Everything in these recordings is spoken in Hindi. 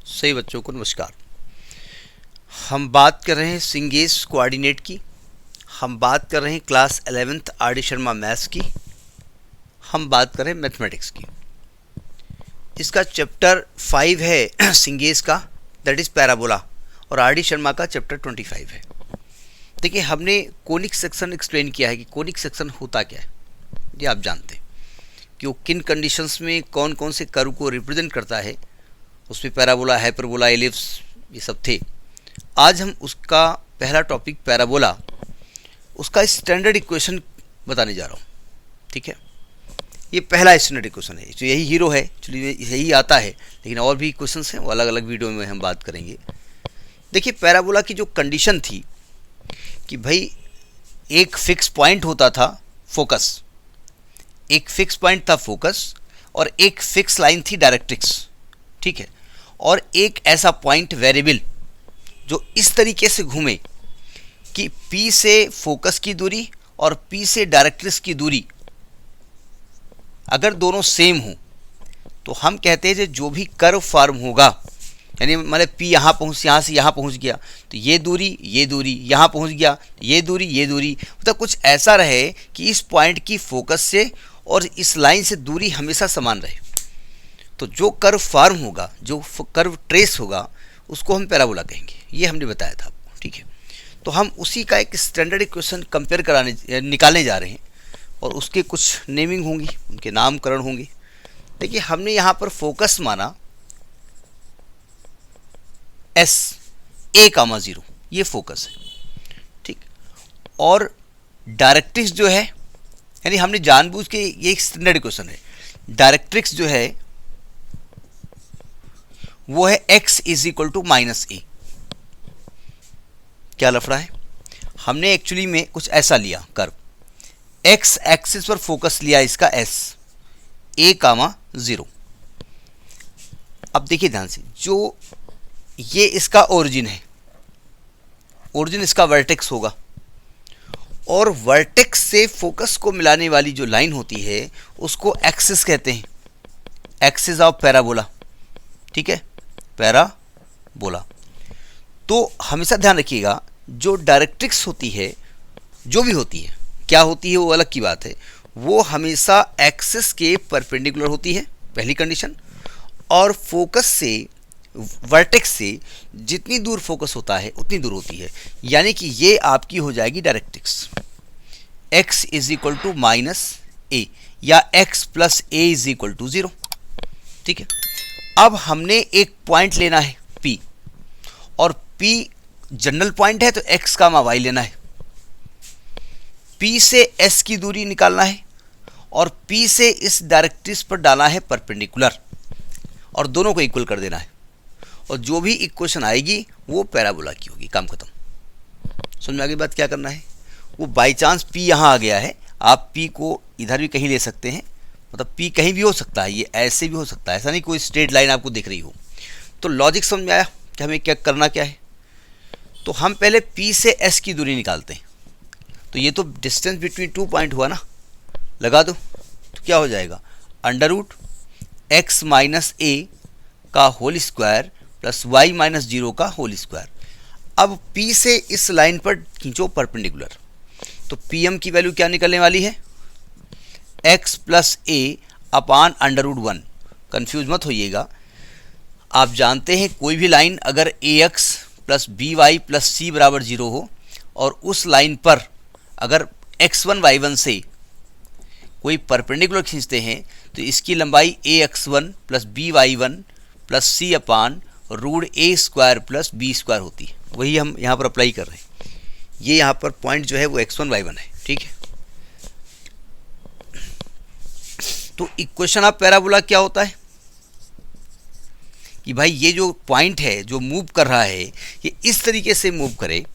सही बच्चों को नमस्कार। हम बात कर रहे हैं सिंगेस कोऑर्डिनेट की। हम बात कर रहे हैं class 11th R D Sharma maths की। हम बात कर रहे हैं मैथमेटिक्स की। इसका चैप्टर 5 है सिंगेस का, दैट इज़ पैराबोला, और आर डी शर्मा का चैप्टर 25 है। देखिए, हमने कोनिक सेक्शन एक्सप्लेन किया है कि कोनिक सेक्शन होता क्या है। ये आप जानते हैं कि वो किन कंडीशंस में कौन कौन से कर्व को रिप्रेजेंट करता है। उसमें पैराबोला, हाइपरबोला, एलिप्स ये सब थे। आज हम उसका पहला टॉपिक पैराबोला, उसका स्टैंडर्ड इक्वेशन बताने जा रहा हूँ। ठीक है, ये पहला स्टैंडर्ड इक्वेशन है, जो यही हीरो है, चलिए यही आता है, लेकिन और भी इक्वेशंस हैं, वो अलग अलग वीडियो में हम बात करेंगे। देखिए, पैराबोला की जो कंडीशन थी कि भाई एक फिक्स पॉइंट होता था फोकस, एक फिक्स पॉइंट था फोकस, और एक फिक्स लाइन थी डायरेक्ट्रिक्स। ठीक है, और एक ऐसा पॉइंट वेरिएबल जो इस तरीके से घूमे कि P से फोकस की दूरी और P से डायरेक्ट्रिक्स की दूरी अगर दोनों सेम हो तो हम कहते हैं जो भी कर्व फॉर्म होगा, यानी मतलब P यहाँ से यहाँ पहुँच गया तो ये दूरी यहाँ पहुँच गया, ये दूरी, मतलब कुछ ऐसा रहे कि इस पॉइंट की फोकस से और इस लाइन से दूरी हमेशा समान रहे। तो जो कर्व फॉर्म होगा, जो कर्व ट्रेस होगा, उसको हम पैराबोला कहेंगे। ये हमने बताया था आपको। ठीक है, तो हम उसी का एक स्टैंडर्ड इक्वेशन निकालने जा रहे हैं, और उसके कुछ नेमिंग होंगी, उनके नामकरण होंगे। देखिए, हमने यहाँ पर फोकस माना S A,0, ये फोकस है। ठीक, और डायरेक्ट्रिक्स जो है, यानी हमने जानबूझ के, ये एक स्टैंडर्ड इक्वेशन है, डायरेक्ट्रिक्स जो है वो है x = -a। क्या लफड़ा है, हमने एक्चुअली में कुछ ऐसा लिया कर्व, x एक्सिस पर फोकस लिया इसका S A,0। अब देखिए ध्यान से, जो ये इसका ओरिजिन है, ओरिजिन इसका वर्टेक्स होगा, और वर्टेक्स से फोकस को मिलाने वाली जो लाइन होती है उसको एक्सिस कहते हैं, एक्सिस ऑफ पैराबोला। ठीक है, पैराबोला। तो हमेशा ध्यान रखिएगा, जो डायरेक्ट्रिक्स होती है, जो भी होती है, क्या होती है वो अलग की बात है, वो हमेशा एक्सिस के परपेंडिकुलर होती है, पहली कंडीशन। और फोकस से, वर्टेक्स से जितनी दूर फोकस होता है उतनी दूर होती है, यानी कि ये आपकी हो जाएगी डायरेक्ट्रिक्स। x = -a या x + a = 0। ठीक है, अब हमने एक पॉइंट लेना है P, और P जनरल पॉइंट है तो x, y लेना है। P से S की दूरी निकालना है, और P से इस डायरेक्ट्रिक्स पर डालना है परपेंडिकुलर, और दोनों को इक्वल कर देना है, और जो भी इक्वेशन आएगी वो पैराबोला की होगी। काम खत्म। समझ में आ गई बात, क्या करना है। वो बाई चांस P यहाँ आ गया है, आप P को इधर भी कहीं ले सकते हैं, मतलब P कहीं भी हो सकता है, ये ऐसे भी हो सकता है, ऐसा नहीं कोई स्ट्रेट लाइन आपको दिख रही हो। तो लॉजिक समझ में आया कि हमें क्या करना क्या है। तो हम पहले P से S की दूरी निकालते हैं। तो ये तो डिस्टेंस बिटवीन 2 पॉइंट हुआ ना, लगा दो, तो क्या हो जाएगा, √x - a का होल स्क्वायर प्लस y - 0 का होल स्क्वायर। अब P से इस लाइन पर खींचो परपेंडिकुलर, तो Pm की वैल्यू क्या निकलने वाली है, x + a अपान √1। कन्फ्यूज मत होइएगा, आप जानते हैं कोई भी लाइन अगर ax + by + c = 0 हो, और उस लाइन पर अगर x1 y1 से कोई परपेंडिकुलर खींचते हैं तो इसकी लंबाई ax1 + by1 + c अपान √a² + b² होती है। वही हम यहाँ पर अप्लाई कर रहे हैं। ये यहाँ पर पॉइंट जो है वो x1 y1 है। ठीक है, तो इक्वेशन ऑफ पैराबोला क्या होता है कि भाई ये जो पॉइंट है जो मूव कर रहा है, ये इस तरीके से मूव करे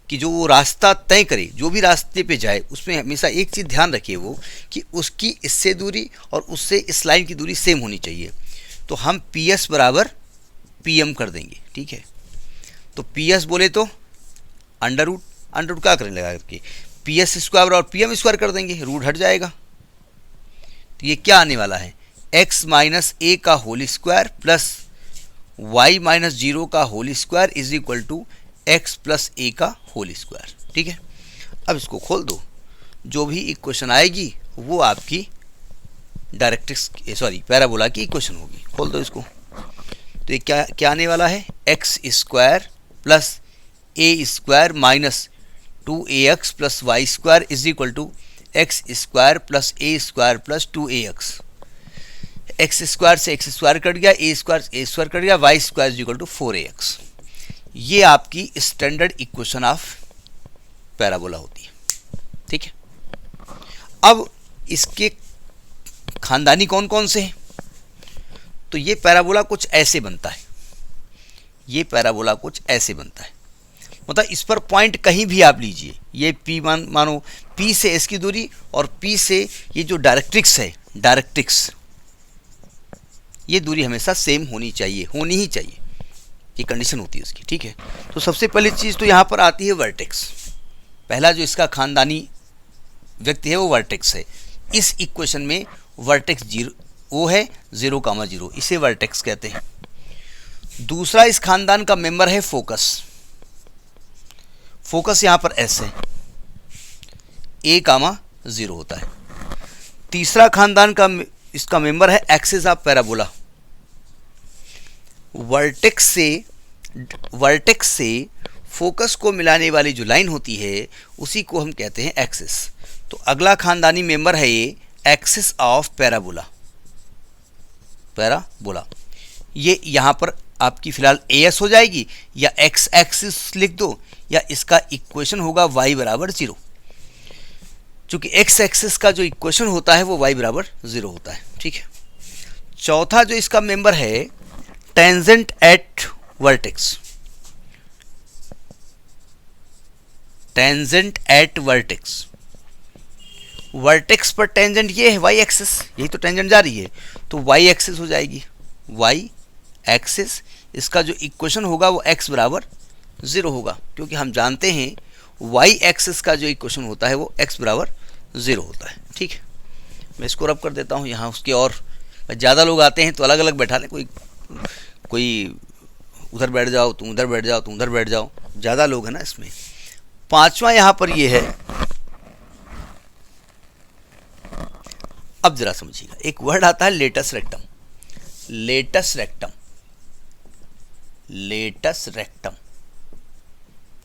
कि जो वो रास्ता तय करे, जो भी रास्ते पे जाए, उसमें हमेशा एक चीज़ ध्यान रखिए, वो कि उसकी इससे दूरी और उससे इस लाइन की दूरी सेम होनी चाहिए। तो हम PS = PM कर देंगे। ठीक है, तो PS बोले तो अंडर रूट क्या करें लगा करके, PS² और PM² कर देंगे, रूट हट जाएगा। तो ये क्या आने वाला है, x - a का whole square plus y minus 0 का whole square is equal to x plus a का होल स्क्वायर। ठीक है, अब इसको खोल दो, जो भी इक्वेशन आएगी वो आपकी डायरेक्ट्रिक्स सॉरी पैराबोला की इक्वेशन होगी। खोल दो इसको, तो ये क्या क्या आने वाला है, x square plus a square minus 2ax plus y square is equal to x square plus a square plus 2ax। X square से एक्स स्क्वायर कट गया, ए स्क्वायर कट गया, y square is equal to 4ax। ये आपकी स्टैंडर्ड इक्वेशन ऑफ पैराबोला होती है। ठीक है, अब इसके खानदानी कौन कौन से हैं? तो ये पैराबोला कुछ ऐसे बनता है, ये पैराबोला कुछ ऐसे बनता है, मतलब इस पर पॉइंट कहीं भी आप लीजिए, ये P मानो P से S की दूरी और P से ये जो डायरेक्ट्रिक्स है, डायरेक्ट्रिक्स, ये दूरी हमेशा सेम होनी चाहिए, होनी ही चाहिए, ये कंडीशन होती है उसकी। ठीक है, तो सबसे पहली चीज़ तो यहाँ पर आती है वर्टेक्स। पहला जो इसका खानदानी व्यक्ति है वो वर्टेक्स है। इस इक्वेशन में वर्टेक्स 0 वो है 0,0, इसे वर्टेक्स कहते हैं। दूसरा इस खानदान का मेंबर है फोकस। फोकस यहाँ पर S है, a,0 होता है। तीसरा खानदान का इसका मेंबर है एक्सिस ऑफ पैराबोला। वर्टेक्स से फोकस को मिलाने वाली जो लाइन होती है उसी को हम कहते हैं एक्सिस। तो अगला खानदानी मेंबर है ये एक्सिस ऑफ पैराबोला। ये यहाँ पर आपकी फिलहाल AS हो जाएगी, या एक्स एक्सिस लिख दो, या इसका इक्वेशन होगा y बराबर 0। चूंकि एक्स एक्सिस का जो इक्वेशन होता है वो y बराबर 0 होता है। ठीक है, चौथा जो इसका मेंबर है tangent at vertex. Tangent at vertex, vertex पर टेंजेंट ये है y एक्सिस, यही तो टेंजेंट जा रही है, तो y एक्सिस हो जाएगी, y एक्सिस। इसका जो इक्वेशन होगा वो x बराबर 0 होगा, क्योंकि हम जानते हैं y एक्सिस का जो इक्वेशन होता है वो x बराबर 0 होता है। ठीक है, मैं इसको रब कर देता हूँ यहाँ उसके, और ज़्यादा लोग आते हैं तो अलग अलग बैठा लें, कोई उधर बैठ जाओ, तुम उधर बैठ जाओ, तुम उधर बैठ जाओ, ज़्यादा लोग हैं ना इसमें। पांचवा यहाँ पर ये है, अब जरा समझिएगा, एक वर्ड आता है लेटस रेक्टम। लेटस रेक्टम,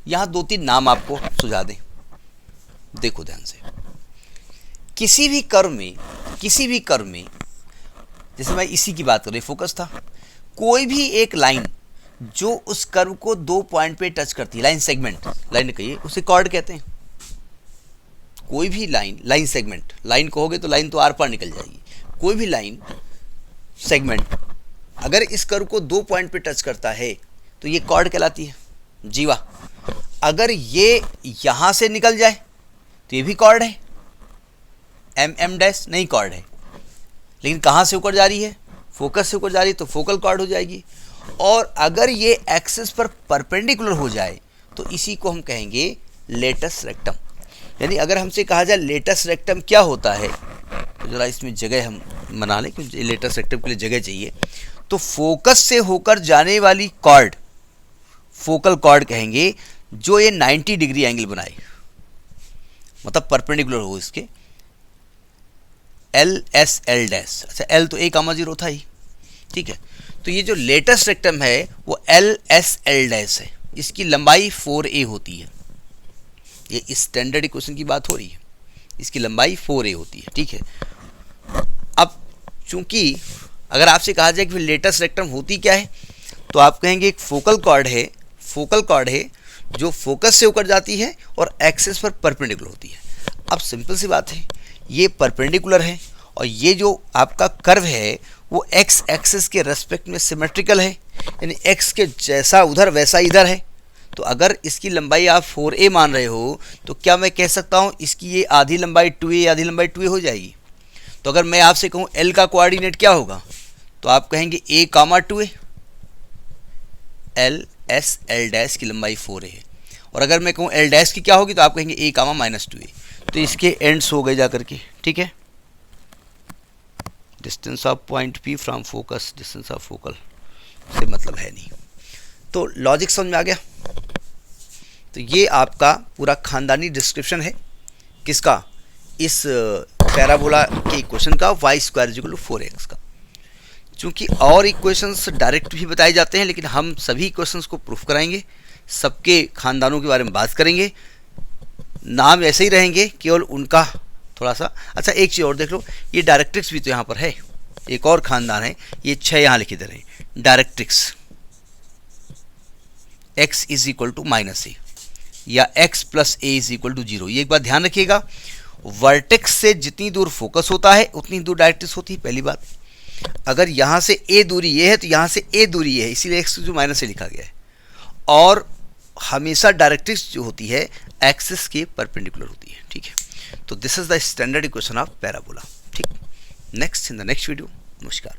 यहां 2-3 नाम आपको सुझा दें, देखो ध्यान से। किसी भी कर्व में जैसे मैं इसी की बात कर रही, फोकस था, कोई भी एक लाइन जो उस कर्व को 2 पॉइंट पे टच करती है, लाइन सेगमेंट, लाइन कहिए, उसे कॉर्ड कहते हैं। कोई भी लाइन सेगमेंट, लाइन कहोगे तो लाइन तो आर पार निकल जाएगी, कोई भी लाइन सेगमेंट अगर इस कर्व को 2 पॉइंट पे टच करता है तो ये कॉर्ड कहलाती है। जीवा, अगर ये यहां से निकल जाए तो ये भी कॉर्ड है, एम डैश नहीं कॉर्ड है, लेकिन कहां से होकर जा रही है, फोकस से होकर जा रही है, तो फोकल कॉर्ड हो जाएगी। और अगर ये एक्सिस पर परपेंडिकुलर हो जाए तो इसी को हम कहेंगे लेटस रेक्टम। यानी अगर हमसे कहा जाए लेटस रेक्टम क्या होता है, तो जरा इसमें जगह हम बना लें, क्योंकि लेटस रेक्टम के लिए जगह चाहिए। तो फोकस से होकर जाने वाली कॉर्ड फोकल कॉर्ड कहेंगे, जो ये 90 डिग्री एंगल बनाए, मतलब परपेंडिकुलर हो इसके, एल एस एल डैश। अच्छा, एल तो a,0 था ही, ठीक है। तो ये जो लेटेस्ट रेक्टम है वो एल एस एल डैश है, इसकी लंबाई 4a होती है। ये स्टैंडर्ड इक्वेशन की बात हो रही है, इसकी लंबाई 4a होती है, ठीक है। अब चूंकि अगर आपसे कहा जाए कि लेटेस्ट रेक्टम होती क्या है, तो आप कहेंगे एक फोकल कॉर्ड है जो फोकस से होकर जाती है और एक्सिस पर परपेंडिकुलर होती है। अब सिंपल सी बात है, ये परपेंडिकुलर है और ये जो आपका कर्व है वो एक्स एक्सिस के रेस्पेक्ट में सिमेट्रिकल है, यानी एक्स के जैसा उधर वैसा इधर है। तो अगर इसकी लंबाई आप 4a मान रहे हो तो क्या मैं कह सकता हूँ इसकी ये आधी लंबाई 2a, आधी लंबाई 2a हो जाएगी। तो अगर मैं आपसे कहूँ l का कोऑर्डिनेट क्या होगा, तो आप कहेंगे a, 2a, L S L dash की लंबाई 4a है। और अगर मैं कहूँ एल डैश की क्या होगी, तो आप कहेंगे a, -2a। तो इसके एंड्स हो गए जा करके, ठीक है। Distance of point P from focus, distance of focal, से मतलब है नहीं। तो लॉजिक समझ में आ गया। तो ये आपका पूरा खानदानी डिस्क्रिप्शन है किसका, इस पैराबोला के इक्वेशन का y² = 4x का। चूँकि और इक्वेशंस डायरेक्ट भी बताए जाते हैं, लेकिन हम सभी इक्वेशंस को प्रूफ कराएंगे, सबके खानदानों के बारे में बात करेंगे। नाम ऐसे ही रहेंगे, केवल उनका थोड़ा सा। अच्छा एक चीज़ और देख लो, ये डायरेक्ट्रिक्स भी तो यहाँ पर है, एक और खानदान है, ये 6 यहाँ लिखे दे रहे हैं डायरेक्ट्रिक्स। x = -a या x + a = 0। ये एक बात ध्यान रखिएगा, वर्टेक्स से जितनी दूर फोकस होता है उतनी दूर डायरेक्ट्रिक्स होती है, पहली बात। अगर यहाँ से a दूरी ये है तो यहाँ से a दूरी ये है, इसीलिए x -a लिखा गया है। और हमेशा डायरेक्ट्रिक्स जो होती है एक्सिस के परपेंडिकुलर होती है, ठीक है। तो this is the standard equation of parabola, ठीक। Next in the next video, नमस्कार।